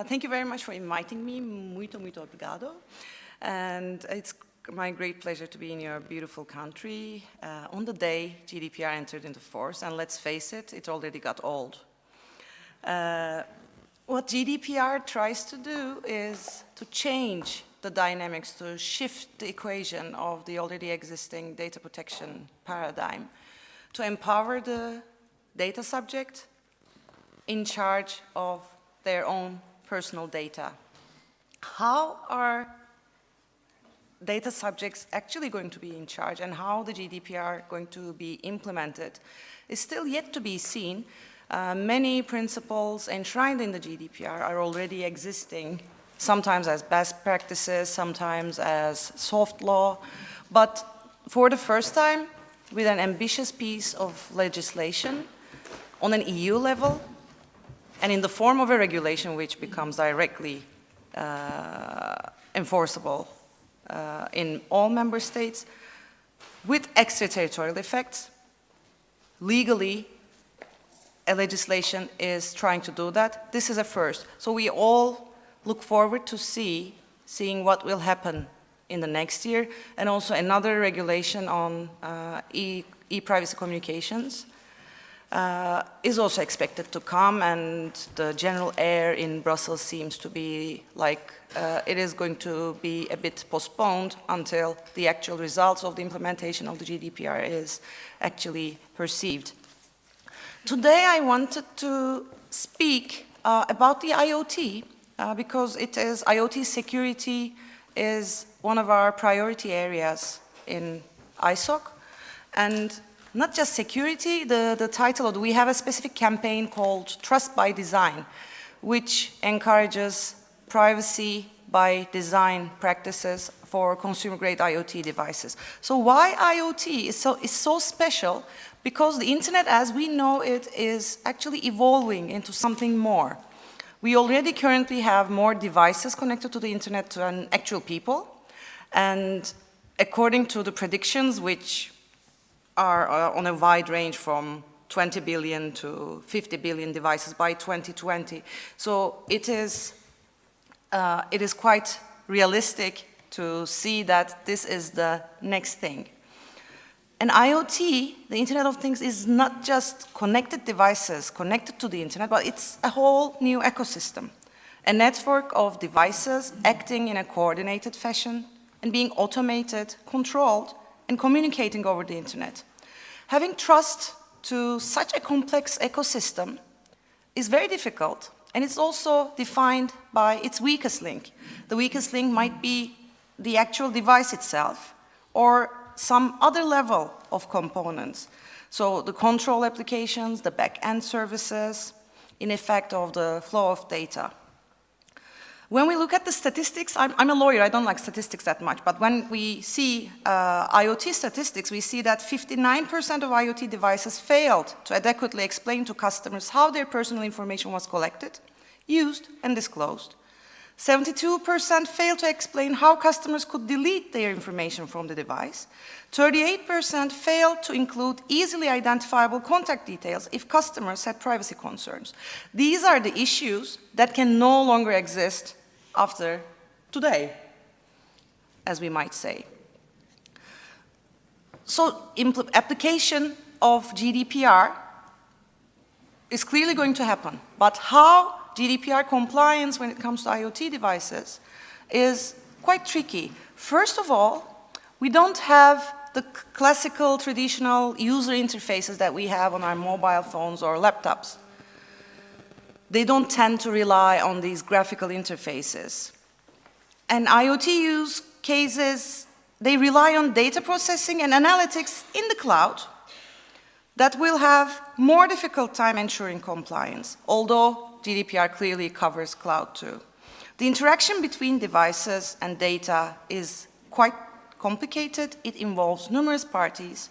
Thank you very much for inviting me. Muito, muito obrigado. And it's my great pleasure to be in your beautiful country on the day GDPR entered into force. And let's face it, it already got old. What GDPR tries to do is to change the dynamics, to shift the equation of the already existing data protection paradigm, to empower the data subject in charge of their own personal data. How are data subjects actually going to be in charge, and how the GDPR going to be implemented is still yet to be seen. Many principles enshrined in the GDPR are already existing, sometimes as best practices, sometimes as soft law, but for the first time, with an ambitious piece of legislation on an EU level, and in the form of a regulation which becomes directly enforceable in all member states, with extraterritorial effects. Legally, a legislation is trying to do that. This is a first. So we all look forward to seeing what will happen in the next year, and also another regulation on e-privacy communications is also expected to come, and the general air in Brussels seems to be like it is going to be a bit postponed until the actual results of the implementation of the GDPR is actually perceived. Today I wanted to speak about the IoT because IoT security is one of our priority areas in ISOC, and not just security, the title of we have a specific campaign called Trust by Design, which encourages privacy by design practices for consumer-grade IoT devices. So why IoT is so special? Because the internet as we know it is actually evolving into something more. We already currently have more devices connected to the internet than actual people, and according to the predictions, which are on a wide range from 20 billion to 50 billion devices by 2020. So it is quite realistic to see that this is the next thing. And IoT, the Internet of Things, is not just connected devices connected to the internet, but it's a whole new ecosystem. A network of devices acting in a coordinated fashion and being automated, controlled, and communicating over the internet. Having trust to such a complex ecosystem is very difficult, and it's also defined by its weakest link. The weakest link might be the actual device itself, or some other level of components. So the control applications, the back-end services, in effect of the flow of data. When we look at the statistics, I'm a lawyer, I don't like statistics that much, but when we see IoT statistics, we see that 59% of IoT devices failed to adequately explain to customers how their personal information was collected, used, and disclosed. 72% failed to explain how customers could delete their information from the device. 38% failed to include easily identifiable contact details if customers had privacy concerns. These are the issues that can no longer exist after today, as we might say. So, application of GDPR is clearly going to happen, but how GDPR compliance when it comes to IoT devices is quite tricky. First of all, we don't have the classical, traditional user interfaces that we have on our mobile phones or laptops. They don't tend to rely on these graphical interfaces. And IoT use cases, they rely on data processing and analytics in the cloud that will have more difficult time ensuring compliance, although GDPR clearly covers cloud too. The interaction between devices and data is quite complicated. It involves numerous parties.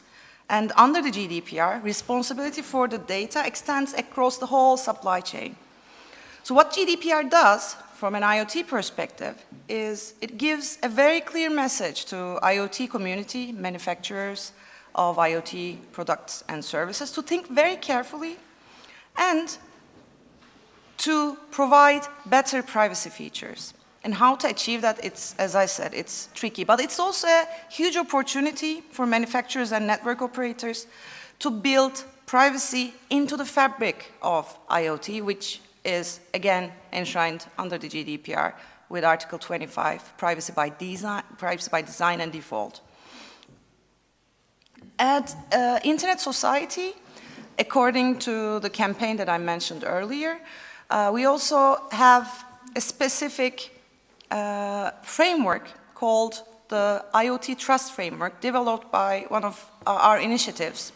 And under the GDPR, responsibility for the data extends across the whole supply chain. So what GDPR does from an IoT perspective is it gives a very clear message to IoT community, manufacturers, of IoT products and services, to think very carefully and to provide better privacy features. And how to achieve that, it's, as I said, it's tricky. But it's also a huge opportunity for manufacturers and network operators to build privacy into the fabric of IoT, which is, again, enshrined under the GDPR with Article 25, privacy by design and default. At Internet Society, according to the campaign that I mentioned earlier, we also have a specific framework called the IoT Trust Framework, developed by one of our initiatives,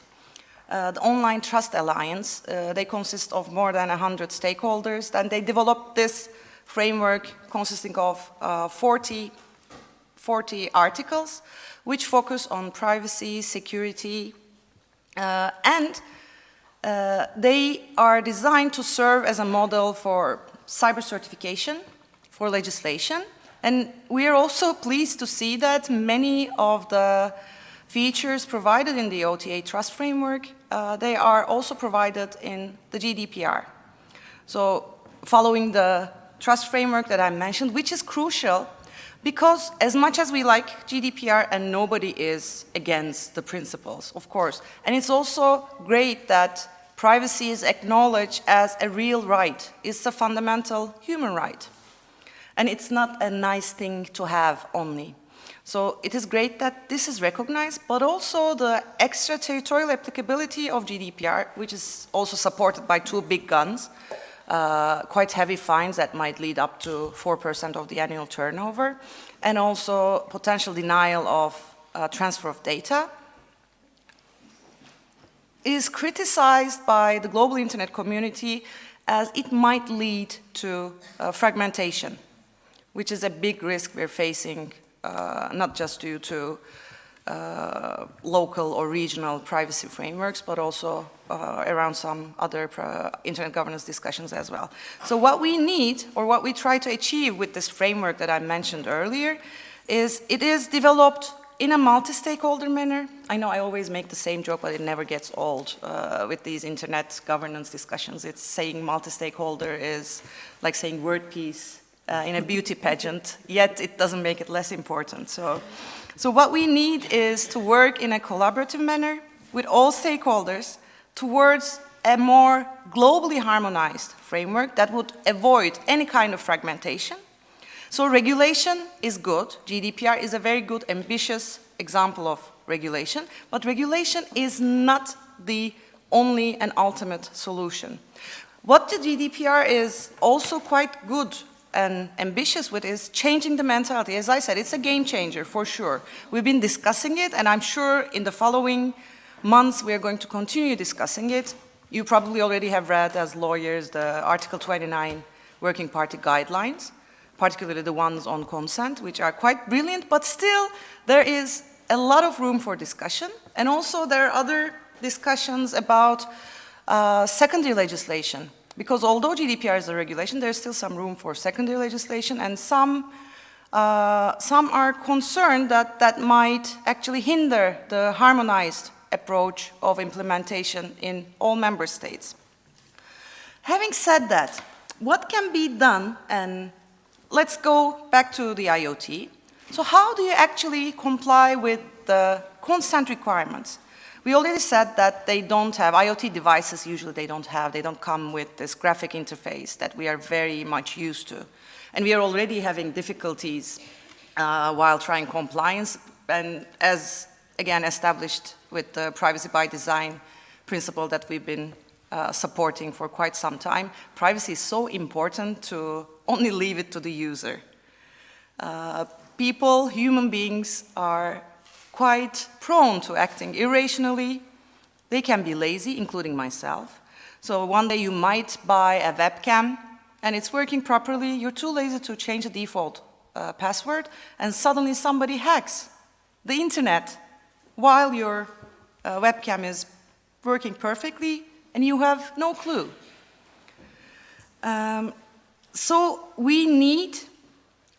the Online Trust Alliance. They consist of more than 100 stakeholders, and they developed this framework consisting of 40 articles, which focus on privacy, security, and they are designed to serve as a model for cyber certification, for legislation. And we are also pleased to see that many of the features provided in the OTA Trust Framework, they are also provided in the GDPR. So following the trust framework that I mentioned, which is crucial because as much as we like GDPR, and nobody is against the principles, of course, and it's also great that privacy is acknowledged as a real right. It's a fundamental human right. And it's not a nice thing to have only. So it is great that this is recognized, but also the extraterritorial applicability of GDPR, which is also supported by two big guns, quite heavy fines that might lead up to 4% of the annual turnover, and also potential denial of transfer of data, is criticized by the global internet community as it might lead to fragmentation, which is a big risk we're facing, not just due to local or regional privacy frameworks, but also around some other internet governance discussions as well. So what we need, or what we try to achieve with this framework that I mentioned earlier, is it is developed in a multi-stakeholder manner. I know I always make the same joke, but it never gets old with these internet governance discussions. It's saying multi-stakeholder is like saying word piece in a beauty pageant, yet it doesn't make it less important. So what we need is to work in a collaborative manner with all stakeholders towards a more globally harmonized framework that would avoid any kind of fragmentation. So regulation is good. GDPR is a very good, ambitious example of regulation, but regulation is not the only and ultimate solution. What the GDPR is also quite good and ambitious with is changing the mentality. As I said, it's a game changer for sure. We've been discussing it, and I'm sure in the following months we are going to continue discussing it. You probably already have read, as lawyers, the Article 29 Working Party guidelines, particularly the ones on consent, which are quite brilliant, but still there is a lot of room for discussion. And also there are other discussions about secondary legislation. Because although GDPR is a regulation, there's still some room for secondary legislation, and some are concerned that that might actually hinder the harmonized approach of implementation in all member states. Having said that, what can be done, and let's go back to the IoT. So how do you actually comply with the consent requirements? We already said that they don't have, IoT devices usually they don't come with this graphic interface that we are very much used to. And we are already having difficulties while trying compliance, and as, again, established with the privacy by design principle that we've been supporting for quite some time, privacy is so important to only leave it to the user. People, human beings, are quite prone to acting irrationally. They can be lazy, including myself. So one day you might buy a webcam and it's working properly. You're too lazy to change the default password, and suddenly somebody hacks the internet while your webcam is working perfectly and you have no clue. So we need,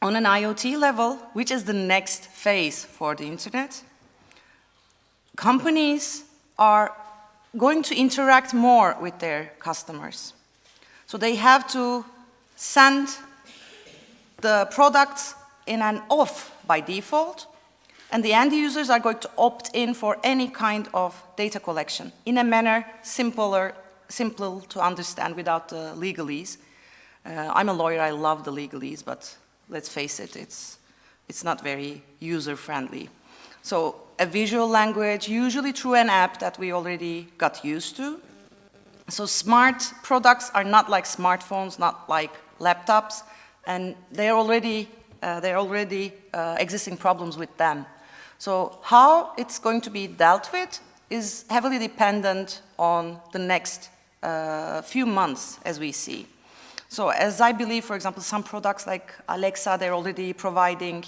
on an IoT level, which is the next phase for the internet, companies are going to interact more with their customers. So they have to send the products in an off by default, and the end users are going to opt in for any kind of data collection in a manner simple to understand without the legalese. I'm a lawyer, I love the legalese, but let's face it, it's not very user-friendly. So a visual language, usually through an app that we already got used to. So smart products are not like smartphones, not like laptops, and they're already existing problems with them. So how it's going to be dealt with is heavily dependent on the next few months, as we see. So as I believe, for example, some products like Alexa, they're already providing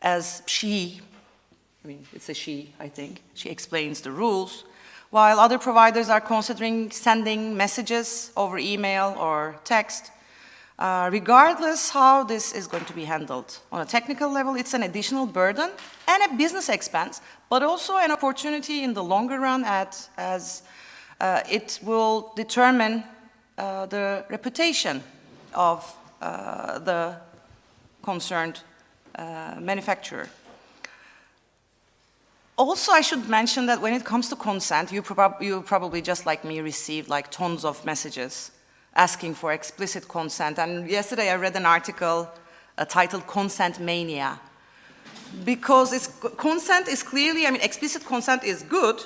as it's a she, I think. She explains the rules, while other providers are considering sending messages over email or text. Regardless how this is going to be handled. On a technical level, it's an additional burden and a business expense, but also an opportunity in the longer run as it will determine the reputation of the concerned manufacturer. Also, I should mention that when it comes to consent, you probably, just like me, received like tons of messages asking for explicit consent. And yesterday I read an article titled Consent Mania. Because consent is clearly, explicit consent is good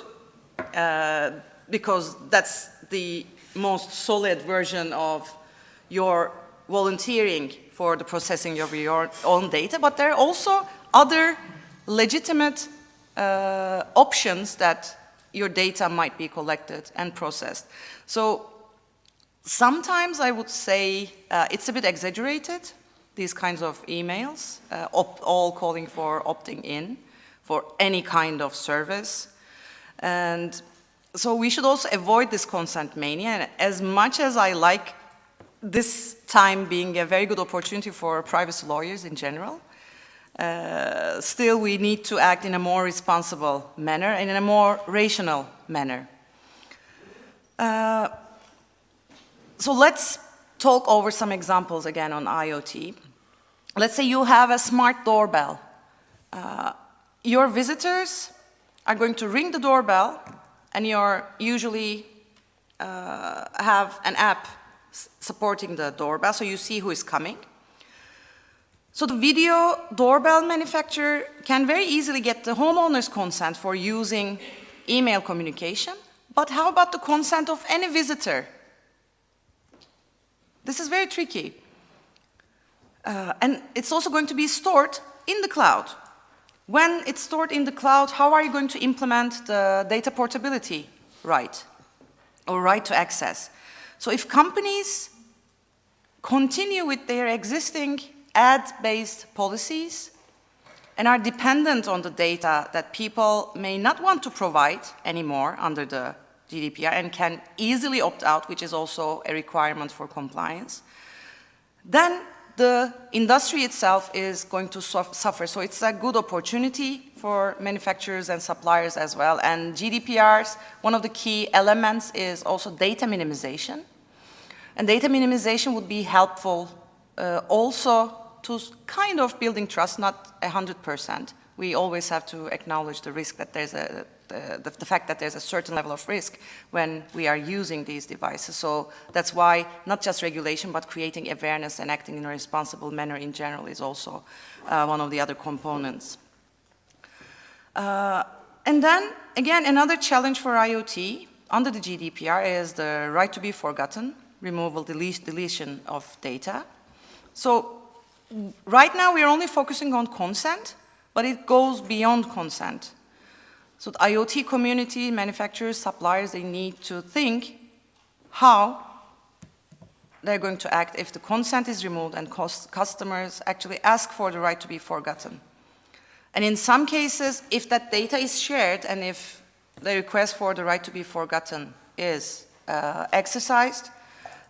because that's the most solid version of your volunteering for the processing of your own data, but there are also other legitimate options that your data might be collected and processed. So sometimes I would say it's a bit exaggerated, these kinds of emails, all calling for opting in for any kind of service. And so we should also avoid this consent mania. And as much as I like this time being a very good opportunity for privacy lawyers in general, still we need to act in a more responsible manner and in a more rational manner. So let's talk over some examples again on IoT. Let's say you have a smart doorbell. Your visitors are going to ring the doorbell, and you usually have an app supporting the doorbell, so you see who is coming. So the video doorbell manufacturer can very easily get the homeowner's consent for using email communication, but how about the consent of any visitor? This is very tricky. And it's also going to be stored in the cloud. When it's stored in the cloud, how are you going to implement the data portability right, or right to access? So if companies continue with their existing ad-based policies and are dependent on the data that people may not want to provide anymore under the GDPR and can easily opt out, which is also a requirement for compliance, then the industry itself is going to suffer. So it's a good opportunity for manufacturers and suppliers as well. And GDPR's, one of the key elements is also data minimization. And data minimization would be helpful also to kind of building trust, not 100%. We always have to acknowledge the risk that there's the fact that there's a certain level of risk when we are using these devices. So that's why not just regulation, but creating awareness and acting in a responsible manner in general is also one of the other components. And then, again, another challenge for IoT under the GDPR is the right to be forgotten, removal, deletion of data. So right now we're only focusing on consent, but it goes beyond consent. So the IoT community, manufacturers, suppliers, they need to think how they're going to act if the consent is removed and customers actually ask for the right to be forgotten. And in some cases, if that data is shared and if the request for the right to be forgotten is exercised,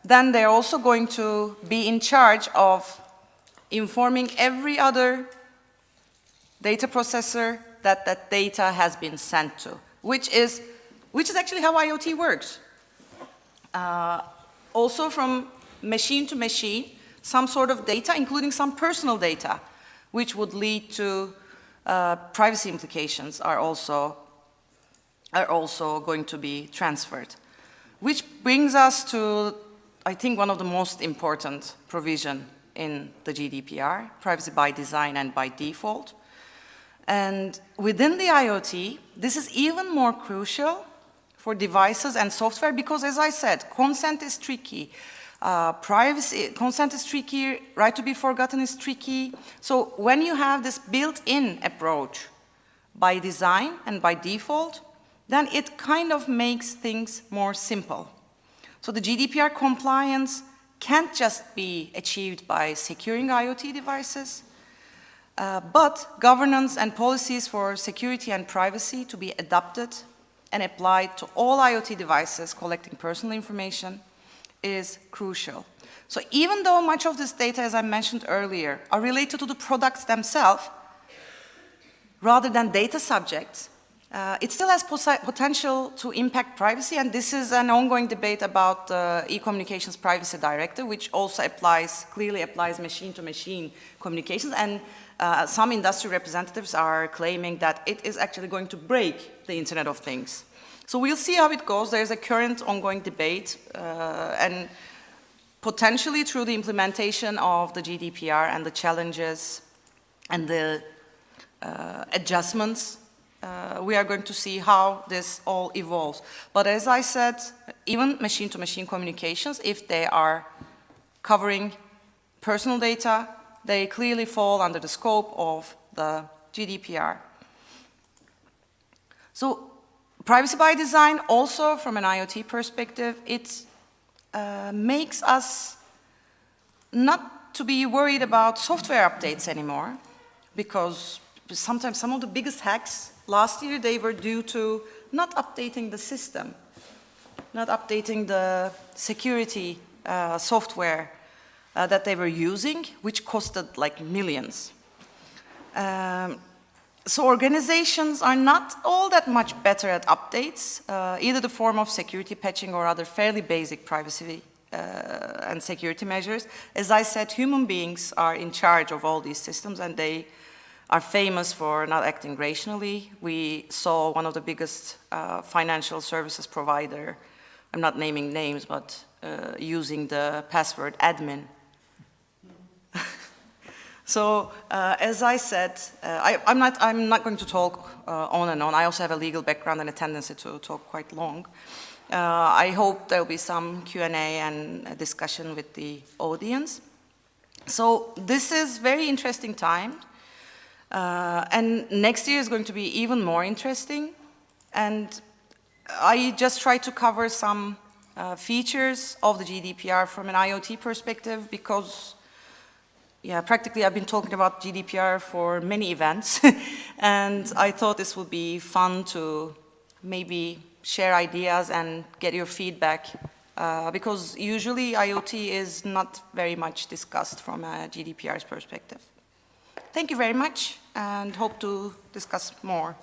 then they're also going to be in charge of informing every other data processor that that data has been sent to. which is actually how IoT works. Also from machine to machine, some sort of data, including some personal data, which would lead to privacy implications are also going to be transferred. Which brings us to, I think, one of the most important provision in the GDPR, privacy by design and by default. And within the IoT, this is even more crucial for devices and software because, as I said, consent is tricky. Consent is tricky, right to be forgotten is tricky. So when you have this built-in approach by design and by default, then it kind of makes things more simple. So the GDPR compliance can't just be achieved by securing IoT devices, but governance and policies for security and privacy to be adopted and applied to all IoT devices collecting personal information is crucial. So even though much of this data, as I mentioned earlier, are related to the products themselves, rather than data subjects, it still has potential to impact privacy, and this is an ongoing debate about the e-communications privacy directive, which also clearly applies machine-to-machine communications, and some industry representatives are claiming that it is actually going to break the Internet of Things. So we'll see how it goes. There's a current ongoing debate, and potentially through the implementation of the GDPR and the challenges and the adjustments, we are going to see how this all evolves. But as I said, even machine-to-machine communications, if they are covering personal data, they clearly fall under the scope of the GDPR. So privacy by design, also from an IoT perspective, it makes us not to be worried about software updates anymore, because sometimes some of the biggest hacks last year, they were due to not updating the system, not updating the security software that they were using, which costed like millions. So organizations are not all that much better at updates, either the form of security patching or other fairly basic privacy and security measures. As I said, human beings are in charge of all these systems, and they are famous for not acting rationally. We saw one of the biggest financial services provider, I'm not naming names, but using the password admin. So as I said, I'm not going to talk on and on. I also have a legal background and a tendency to talk quite long. I hope there'll be some Q&A and a discussion with the audience. So this is very interesting time. And next year is going to be even more interesting. And I just try to cover some features of the GDPR from an IoT perspective because, yeah, practically I've been talking about GDPR for many events. And I thought this would be fun to maybe share ideas and get your feedback because usually IoT is not very much discussed from a GDPR's perspective. Thank you very much, and hope to discuss more.